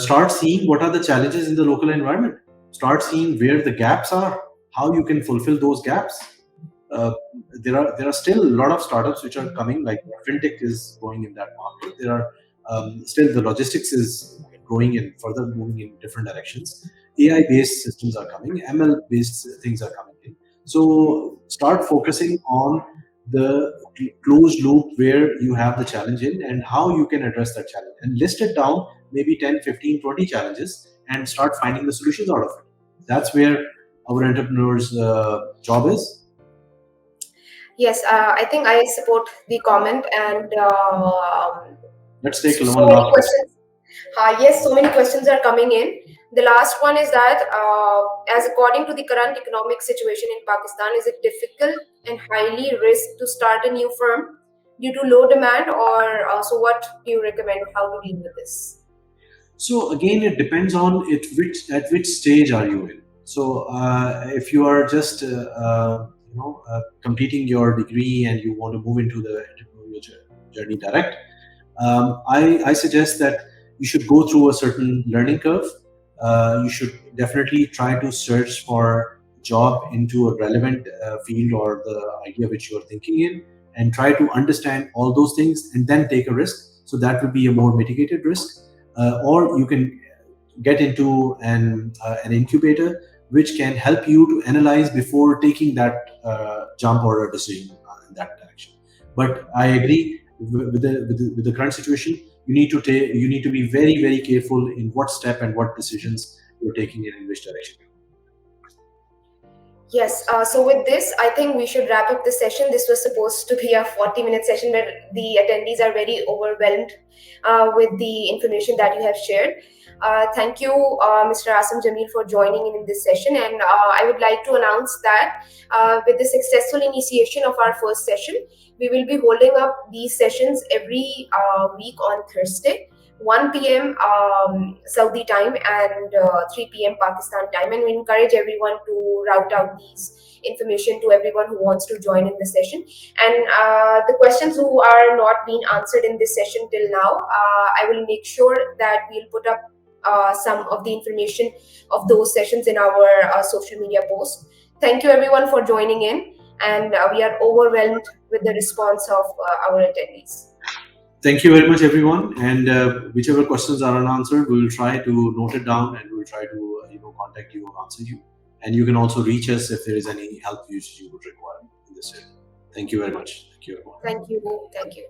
Speaker 2: Start seeing what are the challenges in the local environment. Start seeing where the gaps are, how you can fulfill those gaps. There are still a lot of startups which are coming, like fintech is going in that market. There are still the logistics is growing and further moving in different directions. AI based systems are coming, ML based things are coming in. So start focusing on the closed loop where you have the challenge in and how you can address that challenge, and list it down, maybe 10, 15, 20 challenges, and start finding the solutions out of it. That's where our entrepreneurs job is.
Speaker 1: Yes, I think I support the comment, and
Speaker 2: Let's take
Speaker 1: so
Speaker 2: one
Speaker 1: many
Speaker 2: last question.
Speaker 1: questions. Yes, so many questions are coming in. The last one is that, as according to the current economic situation in Pakistan, is it difficult and highly risk to start a new firm due to low demand, or so? What do you recommend? How to deal with this?
Speaker 2: So again, it depends on it at which stage are you in. So if you are just completing your degree and you want to move into the entrepreneurial journey direct, I suggest that you should go through a certain learning curve. You should definitely try to search for a job into a relevant field or the idea which you are thinking in, and try to understand all those things and then take a risk. So that would be a more mitigated risk. Or you can get into an incubator which can help you to analyze before taking that jump or a decision in that direction. But I agree with the current situation. You need to be very, very careful in what step and what decisions you're taking and in which direction.
Speaker 1: Yes, so with this, I think we should wrap up the session. This was supposed to be a 40-minute session, but the attendees are very overwhelmed with the information that you have shared. Thank you, Mr. Asim Jamil, for joining in this session. And I would like to announce that with the successful initiation of our first session, we will be holding up these sessions every week on Thursday, 1 p.m. Saudi time and 3 p.m. Pakistan time, and we encourage everyone to route out these information to everyone who wants to join in the session. And the questions who are not being answered in this session till now, I will make sure that we'll put up some of the information of those sessions in our social media posts. Thank you everyone for joining in, and we are overwhelmed with the response of our attendees.
Speaker 2: Thank you very much, everyone. And whichever questions are unanswered, we will try to note it down, and we will try to contact you or answer you. And you can also reach us if there is any help you would require in this area. Thank you very much. Thank you, everyone.
Speaker 1: Thank you. Thank you.